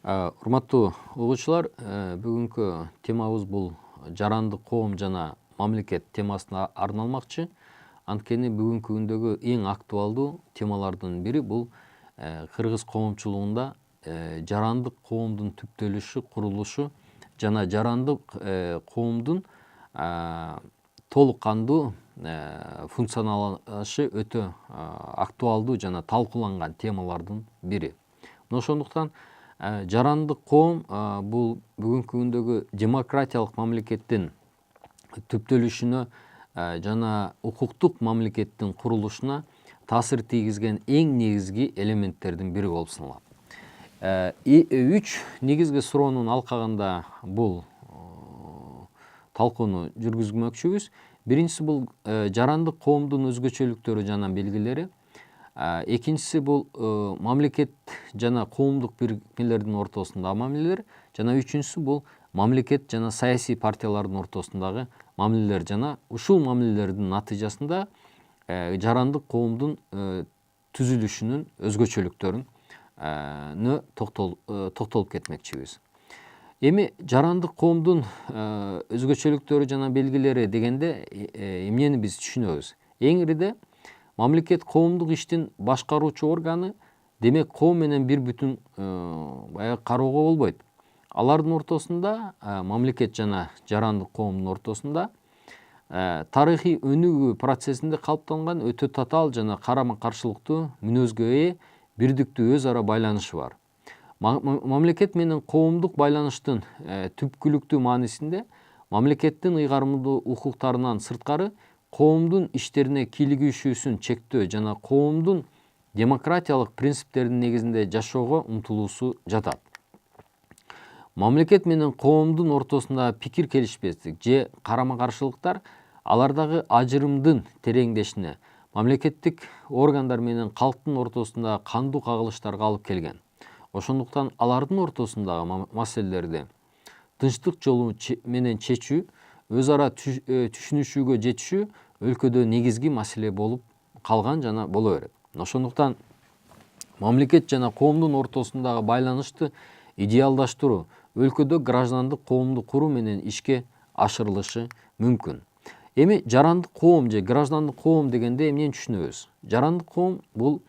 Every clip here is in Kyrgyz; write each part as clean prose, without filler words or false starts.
Урматтуу угуучулар, бүгүнкү темабыз бул жарандык коом жана мамлекет темасына арналмакчы. Анткени бүгүнкү күндөгү эң актуалдуу темалардын бири бул кыргыз коомчулугунда жарандык коомдун түптөлүшү, курулушу жана жарандык коомдун толук кандуу функционалашы өтө актуалдуу жана талкууланган темалардын бири. Ошондуктан жарандык коом бул бүгүнкү күндөгү демократиялык мамлекеттин түптөлүшүнө жана укуктук мамлекеттин курулушуна таасир тийгизген эң негизги элементтердин бири болуп саналат. Үч негизги суроонун алкагында бул талкууну жүргүзмөкчүбүз. Биринчиси бул жарандык коомдун өзгөчөлүктөрү жана белгилери. Экинчиси бул мамлекет жана коомдук бирикмелердин ортосундагы мамилелер. Жана үчүнчүсү бул мамлекет жана саясий партиялардын ортосундагы мамилелер жана ушул мамилелердин натыйжасында жарандык коомдун түзүлүшүнүн өзгөчөлүктөрүн токтолуп кетмекчибиз. Эми жарандык коомдун өзгөчөлүктөрү жана белгилери дегенде эмнени биз түшүнөбүз? Эң ириде мамлекет коомдук иштин башкаруучу органы, демек коом менен бир бүтүн баягы кароого болбойт. Алардын ортосунда, мамлекет жана жарандык коомдун ортосунда тарыхый өнүгүү процессинде калыптанган өтө татаал жана карама каршылыктуу мүнөзгө ээ бирдиктүү өз ара байланышы бар. Мамлекет менен коомдук байланыштын түпкүлүктүү маанисинде мамлекеттин ыйгарымдуу укуктарынан сырткары коомдун иштерине кийлигишүүсүн чектөө жана коомдун демократиялык принциптердин негизинде жашоого умтулуусу жатат. Мамлекет менен коомдун ортосунда пикир келишпестик же карама каршылыктар алардагы ажырымдын тереңдешине, мамлекеттик органдар менен калктын ортосунда кандуу кагылыштарга алып келген. Ошондуктан алардын ортосундагы маселелерди тынчтык жолу менен чечүү, өз ара түшүнүшүүгө жетишүү өлкөдө негизги маселе болуп калган жана боло берет. Ошондуктан мамлекет жана коомдун ортосундагы байланышты идеалдаштыруу өлкөдө граждандык коомду куруу менен ишке ашырылышы мүмкүн. Эми жарандык коом же граждандык коом дегенде эмнени түшүнөбүз? Жарандык коом бул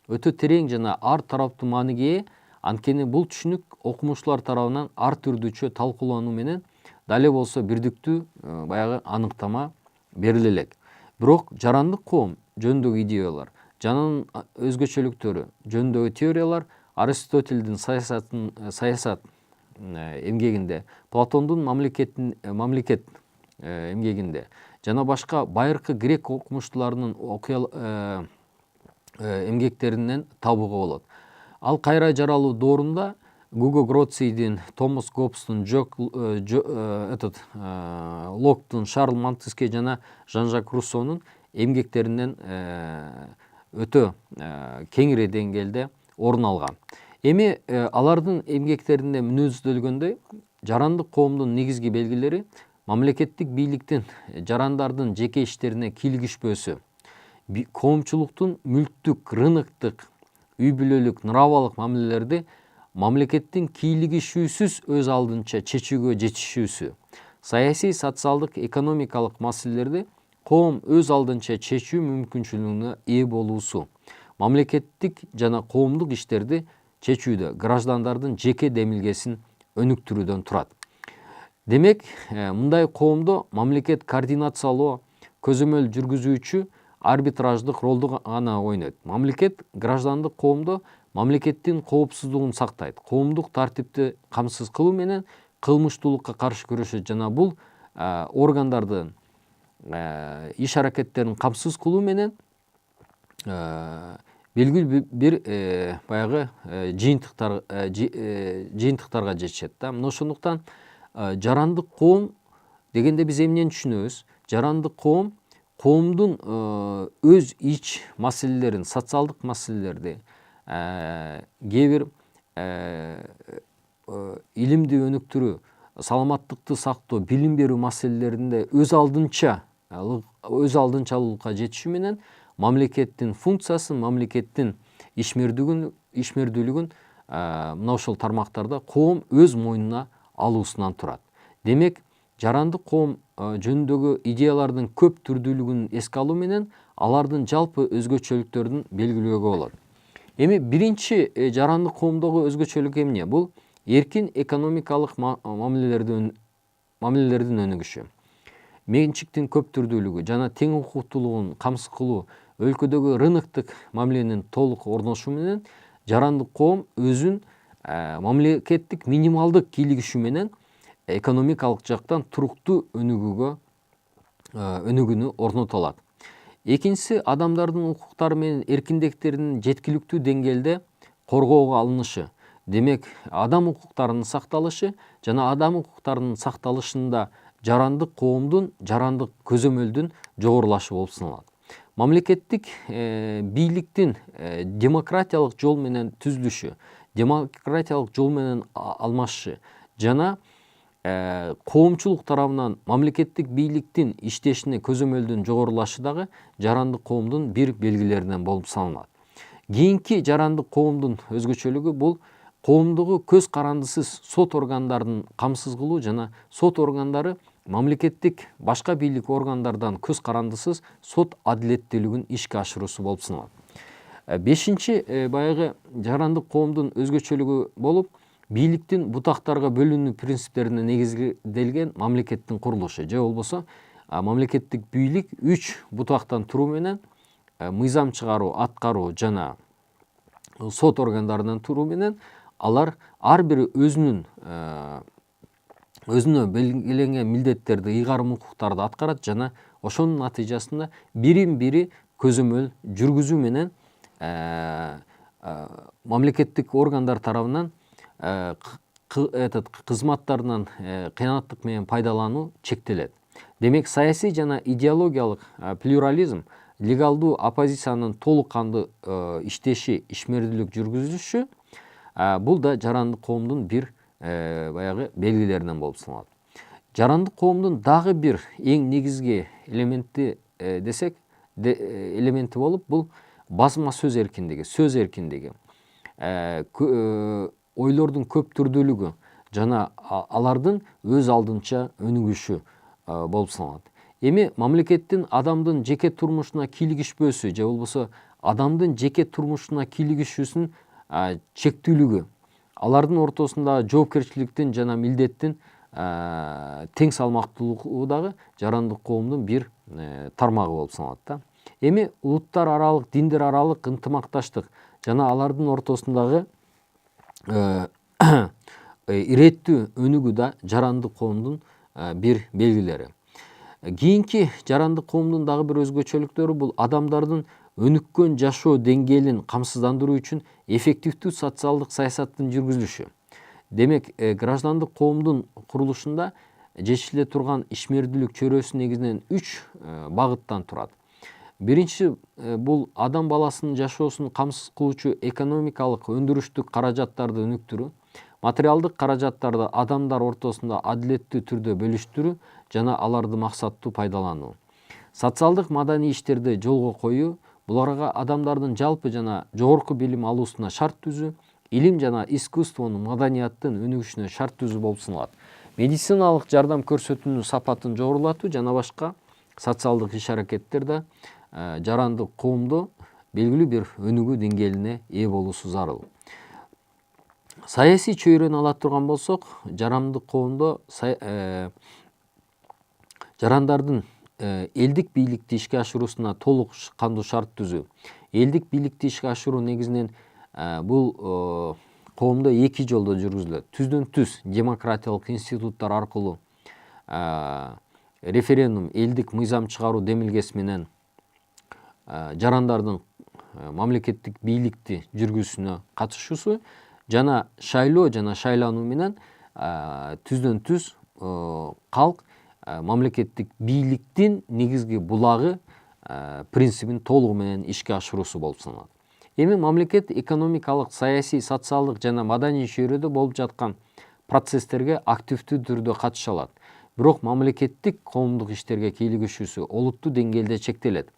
өтө терең жана ар тараптуу мааниге ээ, анткени бул түшүнүк окумуштуулар тарабынан ар түрдүүчө талкуулануу менен дале болсо бирдиктүү баягы аныктама бериле элек. Бирок жарандык коом жөнүндөгү идеялар, жанын өзгөчөлүктөрү жөнүндөгү теориялар Аристотельдин саясат эмгегинде, Платондун мамлекет эмгегинде жана башка байыркы грек окумуштууларынын эмгектеринен табууга болот. Ал кайра жаралуу доорунда Гуго Гроцийдин, Томас Гоббстун, Локтун, Шарл Монтеске жана Жан-Жак Руссонун эмгектеринен өтө кеңири деңгээлде орун алган. Эми алардын эмгектеринде мүнөздөлгөндөй, жарандык коомдун негизги белгилери мамлекеттик бийликтин жарандардын жеке иштерине кийлигишпөөсү, коомчулуктун мүлктүк, рыноктук, үй бүлөлүк, нравалык мамилелерди мамлекеттин кийлигишүүсүз өз алдынча чечүүгө жетишүүсү, саясий, социалдык, экономикалык маселелерди коом өз алдынча чечүү мүмкүнчүлүгүнө ээ болуусу, мамлекеттик жана коомдук иштерди чечүүдө граждандардын жеке демилгесин өнүктүрүүдөн турат. Демек, мындай коомдо мамлекет координациялоо, көзөмөл жүргүзүүчү, арбитраждык ролду гана ойнойт. Мамлекет граждандык коомдо мамлекеттин коопсуздугун сактайт, коомдук тартипти камсыз кылуу менен кылмыштуулукка каршы күрөшөт жана бул органдардын иш аракеттерин камсыз кылуу менен белгилүү бир баягы жыйынтыктарга жетишет да. Ошондуктан жарандык коом дегенде биз эмнени түшүнөбүз? Жарандык коом коомдун өз ич маселелерин, социалдык маселелерди, кээ бир илимди өнүктүрүү, саламаттыкты сактоо, билим берүү маселелеринде өз алдынчалуулукка жетишүү менен мамлекеттин функциясын, мамлекеттин ишмердүүлүгүн мына ошол тармактарда коом өз мойнуна алуусунан турат. Демек, жарандык коом жөнүндөгү идеялардын көп түрдүүлүгүн эске алуу менен алардын жалпы өзгөчөлүктөрүн белгилөөгө болот. Эми биринчи жарандык коомдогу өзгөчөлүк эмне? Бул эркин экономикалык мамилелердин өнүгүшү, менчиктин көп түрдүүлүгү жана тең укуктуулугун камсыз кылуу, өлкөдөгү рыноктук мамиленин толук орношуу менен жарандык коом өзүн мамлекеттик минималдык кийлигишүү менен экономикалык жактан туруктуу өнүгүүнү орното алат. Экинчиси, адамдардын укуктары менен эркиндиктеринин жеткиликтүү деңгээлде коргоого алынышы. Демек, адам укуктарынын сакталышы жана адам укуктарынын сакталышында жарандык коомдун жарандык көзөмөлдүн жогорулашы болуп саналат. Мамлекеттик бийликтин демократиялык жол менен түзүлүшү, демократиялык жол менен алмашышы жана коомчулук тарабынан мамлекеттик бийликтин иштешине көзөмөлдүн жогорулашы дагы жарандык коомдун бир белгилеринен болуп саналат. Кийинки жарандык коомдун өзгөчөлүгү бул коомдогу көз карандысыз сот органдарын камсыз кылуу жана сот органдары мамлекеттик башка бийлик органдардан көз карандысыз сот адилеттүүлүгүн ишке ашыруусу болуп саналат. Бешинчи баягы жарандык коомдун өзгөчөлүгү болуп бийликтин бутактарга бөлүнүү принциптерине негизделген мамлекеттин курулушу, же болбосо мамлекеттик бийлик 3 бутактан туруу менен мыйзам чыгаруу, аткаруу жана сот органдарынан туруу менен алар ар бири өзүнө белгиленген милдеттерди, ыйгарым укуктарды аткарат жана ошонун натыйжасында бирин бири көзөмөл жүргүзүү менен мамлекеттик органдар тарабынан кызматтарынан кыянаттык менен пайдалануу чектелет. Демек, саясий жана идеологиялык плюрализм, легалдуу оппозициянын толук кандуу иштеши, ишмердүүлүк жүргүзүшү бул да жарандык коомдун бир баягы белгилеринен болуп саналат. Жарандык коомдун дагы бир эң негизги элементи элементи болуп бул басма сөз эркиндиги, ойлордун көп түрдүүлүгү жана алардын өз алдынча өнүгүшү болуп саналат. Эми мамлекеттин адамдын жеке турмушуна кийлигишпөөсү же болбосо адамдын жеке турмушуна кийлигишүүсүнүн чектүүлүгү, алардын ортосундагы жоопкерчиликтин жана милдеттин тең салмактуулугу дагы жарандык коомдун бир тармагы болуп саналат да. Эми улуттар аралык, диндер аралык ынтымакташтык жана алардын ортосундагы иреттүү өнүгүү да жарандык коомдун бир белгилери. Кийинки жарандык коомдун дагы бир өзгөчөлүктөрү бул адамдардын өнүккөн жашоо деңгээлин камсыздандыруу үчүн эффективдүү социалдык саясаттын жүргүзүлүшү. Демек, граждандык коомдун курулушунда жетишиле турган ишмердүүлүк чөйрөсү негизинен 3 багыттан турат. Биринчи, бул адам баласынын жашоосун камсыз кылуучу экономикалык өндүрүштүк каражаттарды өнүктүрүү, материалдык каражаттарды адамдар ортосунда адилеттүү түрдө бөлүштүрүү жана аларды максаттуу пайдалануу. Социалдык маданий иштерди жолго коюу, буларга адамдардын жалпы жана жогорку билим алуусуна шарт түзүү, илим жана искусствонун, маданияттын өнүгүшүнө шарт түзүү болуп саналат. Медициналык жардам көрсөтүүнүн сапатын жогорулатуу жана башка социалдык иш-аракеттер да жарандык коомдо белгилүү бир өнүгүү деңгээлине ээ болуусу зарыл. Саясий чөйрөнү ала турган болсок, жарандык коомдо жарандардын элдик бийликти ишке ашыруусуна толук кандуу шарт түзүү. Элдик бийликти ишке ашыруу негизинен бул коомдо 2 жолдо жүргүзүлөт. Түздөн-түз демократиялык институттар аркылуу референдум, элдик мыйзам чыгаруу демилгеси менен жарандардын мамлекеттик бийликти жүргүзүүсүнө катышуусу жана шайлоо жана шайлануу менен түздөн-түз калк мамлекеттик бийликтин негизги булагы принцибин толугу менен ишке ашыруусу болуп саналат. Эми мамлекет экономикалык, саясий, социалдык жана маданий чөйрөдө болуп жаткан процесстерге активдүү түрдө катыша алат. Бирок мамлекеттик коомдук иштерге кийлигишүүсү олуттуу деңгээлде чектелет.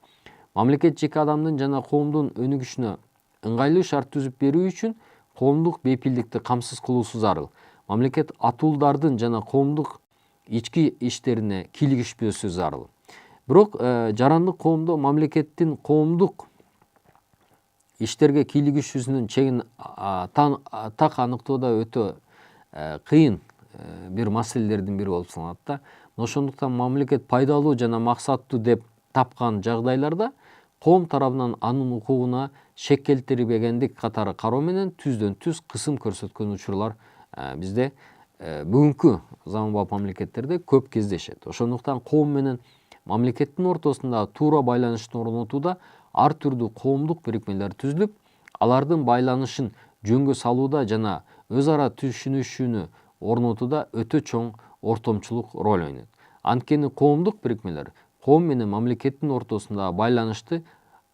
Мамлекет жеке адамдын жана коомдун өнүгүшүнө ыңгайлуу шарт түзүп берүү үчүн коомдук бейпилдикти камсыз кылуусу зарыл. Мамлекет атуулдардын жана коомдук ички иштерине кийлигишпөөсү зарыл. Бирок жарандык коомдо мамлекеттин коомдук иштерге кийлигишүүсүнүн чегин так аныктоодо өтө кыйын бир маселелердин бири болуп саналат да. Ошондуктан мамлекет пайдалуу жана максаттуу деп тапкан жагдайларда коом тарабынан анын укугуна шек келтирбегендик катары кароо менен түздөн түз кысым көрсөткөн учурлар бизде бүгүнкү заманбап мамлекеттерде көп кездешет. Ошондуктан коом менен мамлекеттин ортосунда туура байланышты орнотууда ар түрдүү коомдук бирикмелер түзүлүп, алардын байланышын жөнгө салууда жана өз ара түшүнүшүүнү орнотууда өтө чоң ортомчулук роль ойнойт. Анткени коомдук бирикмелер коом менен мамлекеттин ортосунда байланышта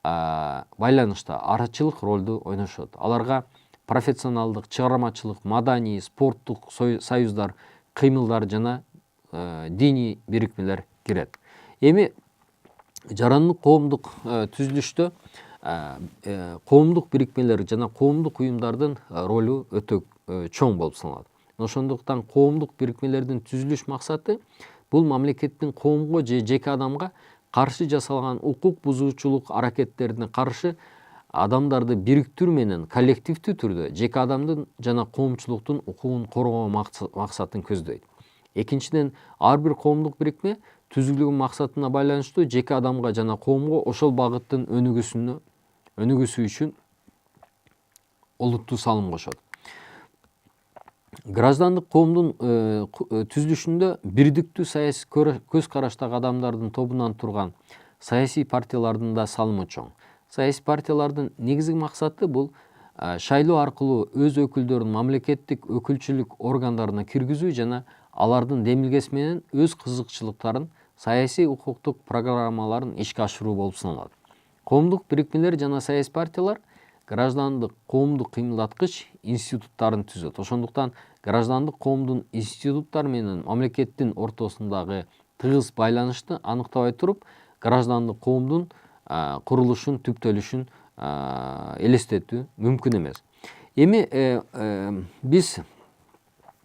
арачылык ролду ойношот. Аларга профессионалдык, чыгармачылык, маданий, спорттук союздар, кыймылдар жана диний бирикмелер кирет. Эми жарандык коомдук түзүлүштө коомдук бирикмелер жана коомдук уюмдардын ролу өтө чоң болуп саналат. Ошондуктан коомдук бирикмелердин түзүлүш максаты бул мамлекеттин коомго же жеке адамга каршы жасалган укук бузуучулук аракеттерине каршы адамдарды бириктирүү менен коллективдүү түрдө жеке адамдын жана коомчулуктун укугун коргоо максатын көздөйт. Экинчиден, ар бир коомдук бирикме түзүлгөн максатына байланыштуу жеке адамга жана коомго ошол багыттын өнүгүүсү үчүн олуттуу салым кошот. Граждандык коомдун түзүлүшүндө бирдиктүү саясий көз караштагы адамдардын тобунан турган саясий партиялардын да салымы чоң. Саясий партиялардын негизги максаты бул шайлоо аркылуу өз өкүлдөрүн мамлекеттик өкүлчүлүк органдарына киргизүү жана алардын демилгеси менен өз кызыкчылыктарын, саясий укуктук программаларын ишке ашыруу болуп саналат. Коомдук бирикмелер жана саясий партиялар граждандык коомдук кыймылдаткыч институттарын түзөт. Ошондуктан граждандык коомдун институттары менен мамлекеттин ортосундагы тыгыз байланышты аныктабай туруп, граждандык коомдун курулушун, түптөлүшүн элестетүү мүмкүн эмес. Эми биз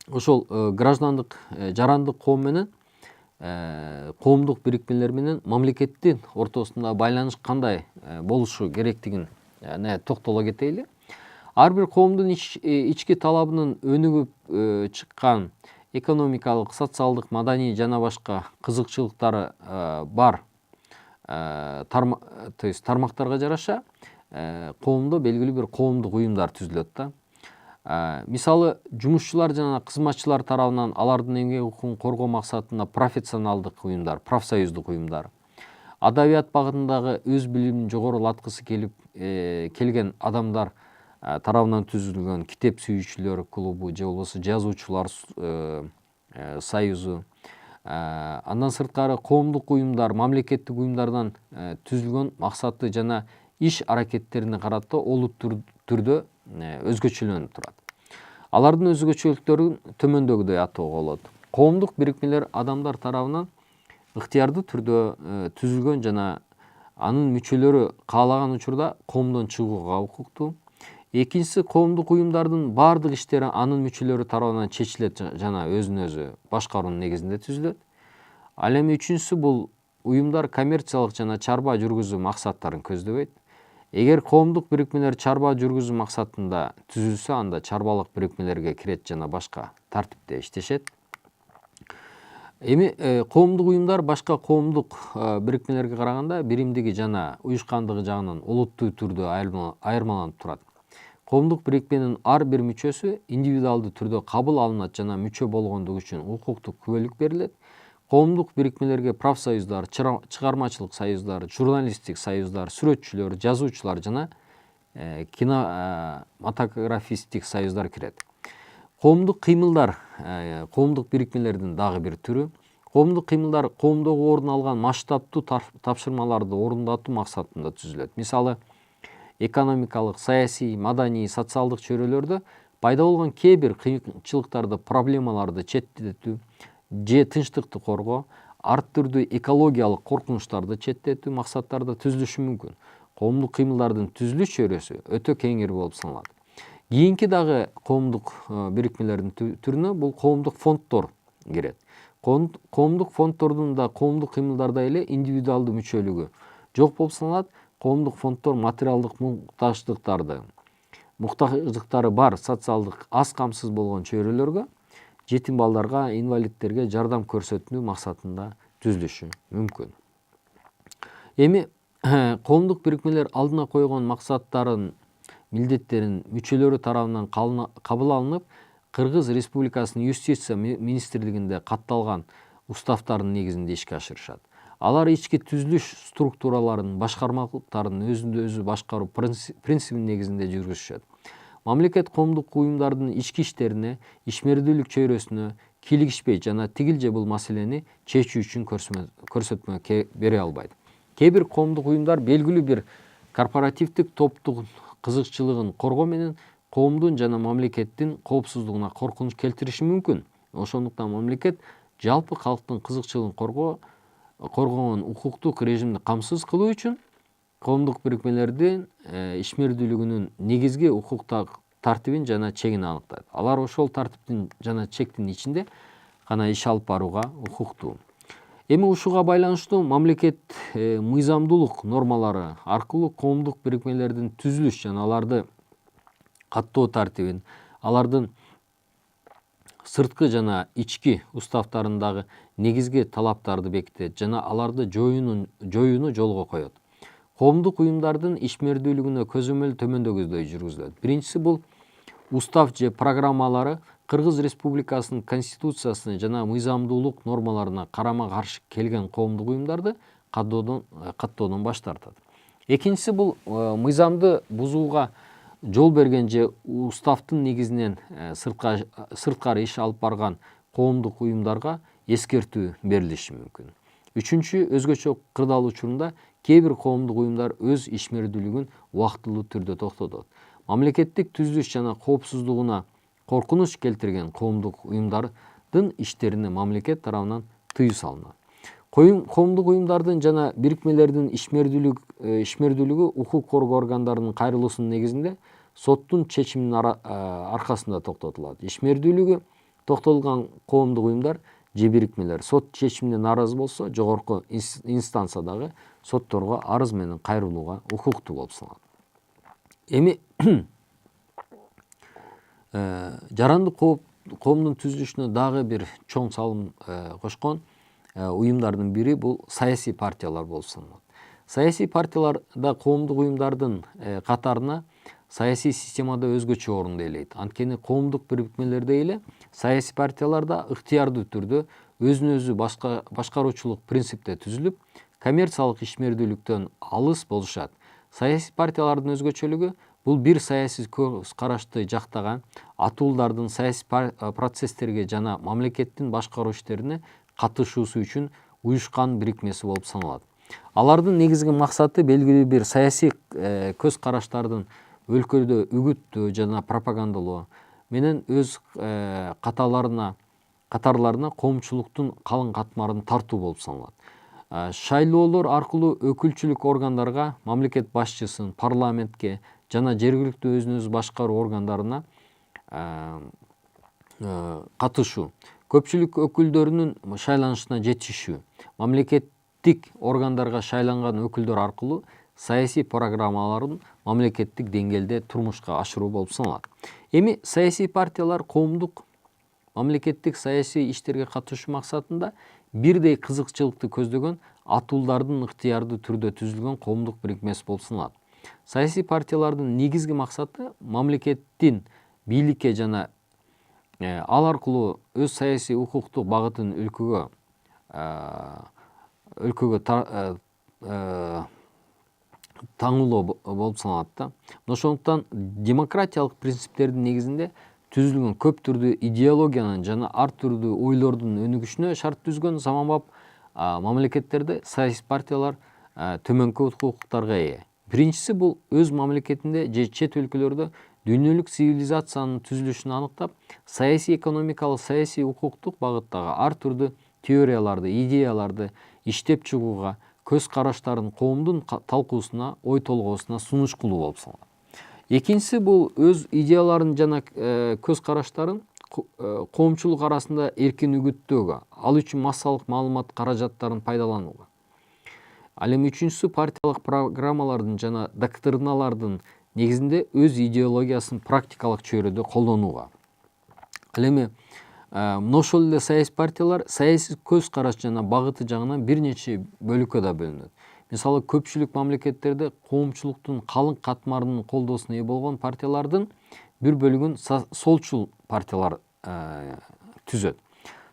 ошол граждандык жарандык коом менен коомдук бирикмелер менен мамлекеттин ортосунда байланыш кандай болушу керектигин токтоло кетели. Ар бир коомдун ички талабынын өнүгүп чыккан экономикалык, социалдык, маданий жана башка кызыкчылыктары бар тармактарга жараша коомдо белгилүү бир коомдук уюмдар түзүлөт да. Мисалы, жумушчулар жана кызматчылар тарабынан алардын эмгек укугун коргоо максатында профессионалдык уюмдар, профсоюздук уюмдар, адабият багытындагы өз билимин жогорулаткысы келген адамдар тарабынан түзүлгөн китеп сүйүүчүлөр клубу же болбосо жазуучулар союзу, андан сырткары коомдук уюмдар мамлекеттик уюмдардан түзүлгөн максаты жана иш аракеттерине карата олуттуу түрдө өзгөчөлөнүп турат. Алардын өзгөчөлүктөрүн төмөндөгүдөй атоого болот. Коомдук бирикмелер адамдар тарабынан ыктыярдуу түрдө түзүлгөн жана анын мүчөлөрү каалаган учурда коомдон чыгууга укуктуу. Экинчиси, коомдук уюмдардын баардык иштери анын мүчөлөрү тарабынан чечилет жана өзүн өзү башкаруунун негизинде түзүлөт. Ал эми үчүнчүсү, бул уюмдар коммерциялык жана чарба жүргүзүү максаттарын көздөбөйт. Эгер коомдук бирикмелер чарба жүргүзүү максатында түзүлсө, анда чарбалык бирикмелерге кирет жана башка тартипте иштешет. Эми коомдук уюмдар башка коомдук бирикмелерге караганда биримдиги жана уюшкандыгы жагынан олуттуу түрдө айырмаланып турат. Коомдук бирикменин ар бир мүчөсү индивидуалдуу түрдө кабыл алынат жана мүчө болгондугу үчүн укуктук күбөлүк берилет. Коомдук бирикмелерге профсоюздар, чыгармачылык союздар, журналисттик союздар, сүрөтчүлөр, жазуучулар жана кинематографисттик союздар кирет. Коомдук кыймылдар коомдук бирикмелердин дагы бир түрү. Коомдук кыймылдар коомдогу орун алган масштабтуу тапшырмаларды орундатуу максатында түзүлөт. Мисалы, экономикалык, саясий, маданий, социалдык чөйрөлөрдө пайда болгон кээ бир кыйынчылыктарды, проблемаларды четтетүү же тынчтыкты коргоо, ар түрдүү экологиялык коркунучтарды четтетүү максаттарда түзүлүшү мүмкүн. Коомдук кыймылдардын түзүлүш чөйрөсү өтө кеңири болуп саналат. Кийинки дагы коомдук бирикмелердин түрүнө бул коомдук фонддор кирет. Коомдук фонддордун да коомдук кыймылдарда эле индивидуалдуу мүчөлүгү жок болуп саналат. Коомдук фонддор материалдык муктаждыктары бар социалдык аз камсыз болгон чөйрөлөргө, жетим балдарга, инвалидтерге жардам көрсөтүү максатында түзүлүшү мүмкүн. Эми коомдук бирикмелер алдына койгон максаттарын, милдеттерин мүчөлөрү тарабынан кабыл алынып, Кыргыз Республикасынын юстиция министрлигинде катталган уставтардын негизинде ишке ашырышат. Алар ички түзүлүш структураларын, башкармалыктарын өзүндө өзү башкаруу принцибинин негизинде жүргүзүшөт. Мамлекет коомдук уюмдардын ички иштерине, ишмердүүлүк чөйрөсүнө кийлигишпейт жана тигилже бул маселени чечүү үчүн көрсөтмө бере албайт. Кээ бир коомдук уюмдар белгилүү бир корпоративдик топтун кызыкчылыгын коргоо менен коомдун жана мамлекеттин коопсуздугуна коркунуч келтириши мүмкүн. Ошондуктан мамлекет жалпы калктын кызыкчылыгын коргогон укуктук режимди камсыз кылуу үчүн коомдук бирикмелердин ишмердүүлүгүнүн негизги укуктук тартибин жана чегин аныктайт. Алар ошол тартиптин жана чектин ичинде гана иш алып барууга укуктуу. Эми ушуга байланыштуу мамлекет мыйзамдуулук нормалары аркылуу коомдук бирикмелердин түзүлүш жана аларды каттоо тартибин, алардын сырткы жана ички уставтарындагы негизги талаптарды бекитет жана аларды жоюуну жолго коет. Коомдук уюмдардын ишмердүүлүгүнө көзөмөл төмөндөгүдөй жүргүзүлөт. Биринчиси бул устав же программалары Кыргыз Республикасынын конституциясына жана мыйзамдуулук нормаларына карама-каршы келген коомдук уюмдарды каттоодон баш тартат. Экинчиси бул мыйзамды бузууга жол берген же уставдын негизинен сырткары иш алып барган коомдук уюмдарга эскертүү берилиши мүмкүн. Үчүнчү, өзгөчө кырдаал учурунда кээ бир коомдук уюмдар өз ишмердүүлүгүн убактылуу түрдө токтотот. Мамлекеттик түзүлүш жана коопсуздугуна коркунуч келтирген коомдук уюмдардын иштерине мамлекет тарабынан тыюу салынат. Коомдук уюмдардын жана бирикмелердин ишмердүүлүгү укук коргоо органдарынын кайрылуусунун негизинде соттун чечиминин аркасында токтотулат. Ишмердүүлүгү токтотулган коомдук уюмдар же бирикмелер сот чечимине нааразы болсо, жогорку инстанциядагы сотторго арыз менен кайрылууга укуктуу болуп саналат. Эми жарандык коомдун түзүлүшүнө дагы бир чоң салым кошкон уюмдардын бири бул саясий партиялар болуп саналат. Саясий партияларда коомдук уюмдардын катарына саясий системада өзгөчө орунду ээлейт. Анткени коомдук бирикмелердей эле саясий партияларда ыктыярдуу түрдө өзүн өзү башкаруучулук принципте түзүлүп, коммерциялык ишмердүүлүктөн алыс болушат. Саясий партиялардын өзгөчөлүгү бул бир саясий көз карашты жактаган атуулдардын саясий процесстерге жана мамлекеттин башкаруу иштерине катышуусу үчүн уюшкан бирикмеси болуп саналат. Алардын негизги максаты белгилүү бир саясий көз караштардын өлкөдө үгүттөө жана пропагандалоо менен өз катарларына коомчулуктун калың катмарын тартуу болуп саналат. Шайлоолор аркылуу өкүлчүлүк органдарга, мамлекет башчысын, парламентке жана жергиликтүү өзүн өзү башкаруу органдарына катышуу, көпчүлүк өкүлдөрүнүн шайланышына жетишүү, мамлекеттик органдарга шайланган өкүлдөр аркылуу саясий программаларын мамлекеттик деңгээлде турмушка ашыруу болуп саналат. Эми саясий партиялар коомдук мамлекеттик саясий иштерге катышуу максатында бирдей кызыкчылыкты көздөгөн атуулдардын ыктыярдуу түрдө түзүлгөн коомдук бирикмеси болуп саналат. Саясий партиялардын негизги максаты мамлекеттин бийликке жана ал аркылуу өз саясий укуктук багытын өлкөгө таңуулоо болуп саналат да. Ошондуктан демократиялык принциптердин негизинде түзүлгөн көп түрдүү идеологиянын жана ар түрдүү ойлордун өнүгүшүнө шарт түзгөн заманбап мамлекеттерде саясий партиялар төмөнкү укуктарга ээ. Биринчиси бул өз мамлекетинде же чет өлкөлөрдө дүйнөлүк цивилизациянын түзүлүшүн аныктап, саясий экономикалык, саясий укуктук багыттагы ар түрдүү теорияларды, идеяларды иштеп чыгууга, көз караштарын коомдун талкуусуна, ой толгоосуна сунуш кылуу болуп саналат. Экинчиси бул өз идеяларын жана көз караштарын коомчулук арасында эркин үгүттөөгө, ал үчүн массалык маалымат каражаттарын пайдаланууга. Ал эми үчүнчүсү партиялык программалардын жана доктриналардын негизинде өз идеологиясын практикалык чөйрөдө колдонууга. Ал эми мына ошол эле саясий партиялар саясий көз караш жана багыты жагынан бир нече бөлүккө да бөлүнөт. Мисалы көпчүлүк мамлекеттерде коомчулуктун калың катмарынын колдоосуна ээ болгон партиялардын бир бөлүгүн солчул партиялар түзөт.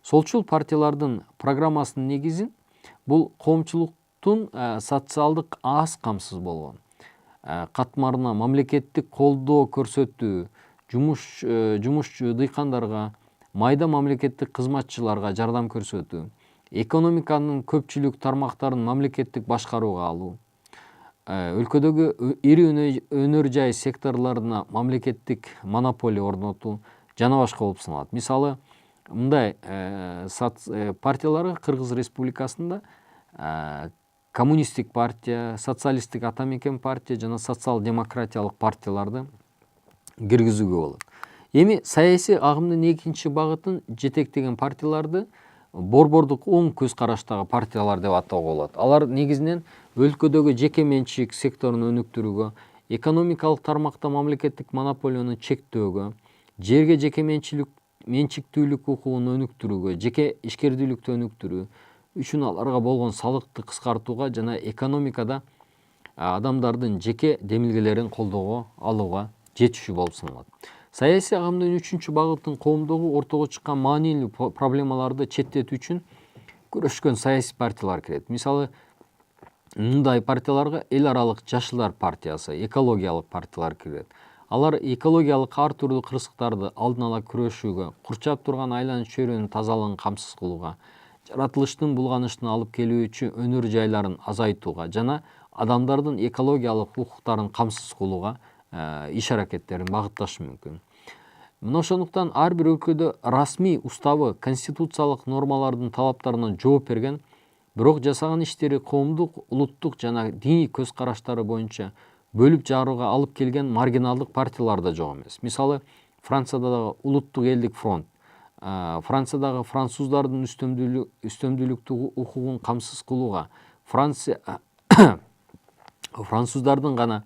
Солчул партиялардын программасынын негизин бул коомчулуктун социалдык аз камсыз болгон катмарына мамлекеттик колдоо көрсөтүү, жумушчу дыйкандарга, майда мамлекеттик кызматчыларга жардам көрсөтүү, экономиканын көпчүлүк тармактарын мамлекеттик башкарууга алуу, өлкөдөгү ири өнөр жай секторлоруна мамлекеттик монополия орнотуу жана башка болуп саналат. Мисалы, мындай партиялар Кыргыз Республикасында коммунисттик партия, социалисттик ата мекен партия жана социал-демократиялык партияларды киргизүүгө болот. Эми саясий агымдын экинчи багытын жетектеген партияларды борбордук оң көз караштагы партиялар деп атоого болот. Алар негизинен өлкөдөгү жеке менчик секторун өнүктүрүүгө, экономикалык тармакта мамлекеттик монополияны чектөөгө, жерге жеке менчиктүүлүк укугун өнүктүрүүгө, жеке ишкердүүлүктү өнүктүрүү үчүн аларга болгон салыкты кыскартууга жана экономикада адамдардын жеке демилгелерин колдоого алууга жетишүү болуп саналат. Саясий агымдын үчүнчү багытын коомдогу ортого чыккан маанилүү проблемаларды четтетүү үчүн күрөшкөн саясий партиялар кирет. Мисалы, мындай партияларга эл аралык жашылдар партиясы, экологиялык партиялар кирет. Алар экологиялык ар түрдүү кырсыктарды алдын ала күрөшүүгө, курчап турган айланыч чөйрөнүн тазалыгын камсыз кылууга, жаратылыштын булганышына алып келүүчү өнөр жайларын азайтууга жана адамдардын экологиялык укуктарын камсыз кылууга иш аракеттерин багытташы мүмкүн. Мына ошондуктан ар бир өлкөдө расмий уставы конституциялык нормалардын талаптарына жооп берген, бирок жасаган иштери коомдук, улуттук жана диний көз караштары боюнча бөлүп жарууга алып келген маргиналдык партиялар да жок эмес. Мисалы, Франциядагы Улуттук элдик фронт, Франциядагы француздардын үстөмдүүлүктүү укугун камсыз кылууга, француздардын гана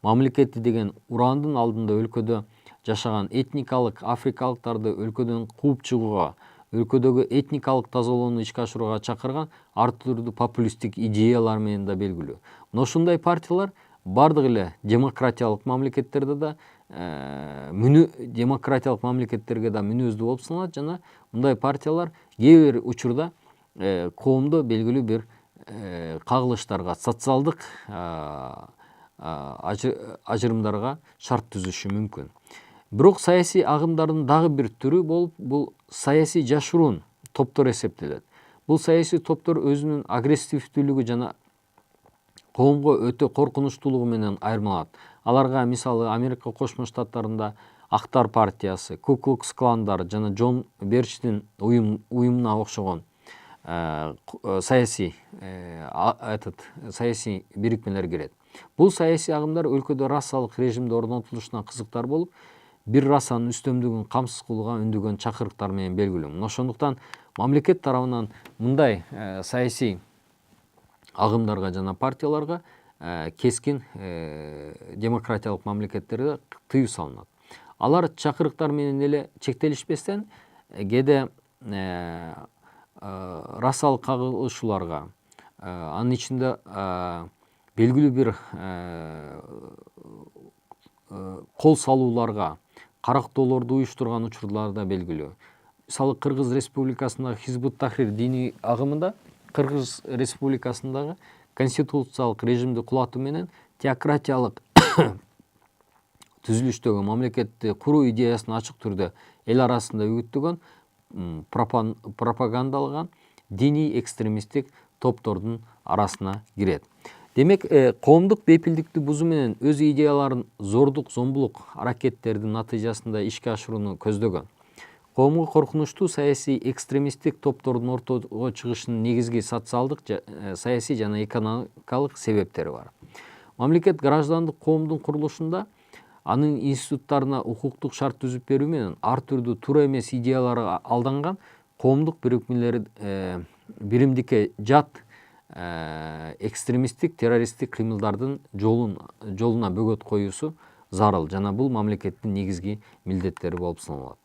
мамлекети деген урандын алдында өлкөдө жашаган этникалык африкалыктарды өлкөдөн кууп чыгууга, өлкөдөгү этникалык тазалоону ишке ашырууга чакырган ар түрдүү популисттик идеялар менен да белгилүү. Мына ушундай партиялар бардык эле демократиялык мамлекеттерде да демократиялык мамлекеттерге да мүнөздүү болуп саналат жана мындай партиялар кээ бир учурда коомдо белгилүү бир кагылыштарга, социалдык ажырымдарга шарт түзүшү мүмкүн. Бирок саясий агымдардын дагы бир түрү болуп, бул саясий жашыруун топтор эсептелет. Бул саясий топтор өзүнүн агрессивдүүлүгү жана коомго өтө коркунучтуулугу менен айырмаланат. Аларга мисалы Америка Кошмо Штаттарында Актар партиясы, Ку-клукс кландар жана Джон Берчтин уюмуна окшогон саясий бирикмелер кирет. Бул саясий агымдар өлкөдө расалык режимди орнотулушуна кызыктар болуп, бир расанын үстөмдүгүн камсыз кылууга үндөгөн чакырыктар менен белгилүү. Ошондуктан мамлекет тарабынан мындай саясий агымдарга жана партияларга кескин демократиялык мамлекеттерде тыюу салынат. Алар чакырыктар менен эле чектелишпестен кээде расалык кагылышууларга, анын ичинде белгилүү бир кол салууларга, карактоолорду уюштурган учурлар да белгилүү. Мисалы, Кыргыз Республикасындагы Хизбут Тахрир диний агымында Кыргыз Республикасындагы конституциялык режимди кулатуу менен теократиялык түзүлүштөгү мамлекетти куруу идеясын ачык түрдө эл арасында үгүттөгөн пропагандалган диний экстремисттик топтордун арасына кирет. Демек, коомдук бепилдикти бузуу менен өз идеяларын зордук, зомбулук аракеттердин натыйжасында ишке ашырууну көздөгөн. Коомго коркунучтуу саясий экстремисттик топтордун ортого чыгышынын негизги социалдык, саясий жана экономикалык себептери бар. Мамлекет граждандык коомдун курулушунда анын институттарына укуктук шарт түзүп берүү менен ар түрдүү туура эмес идеяларга алданган коомдук биримдикке жат экстремисттик террористтик кыймылдардын жолуна бөгөт коюусу зарыл жана бул мамлекеттин негизги милдеттери болуп саналат.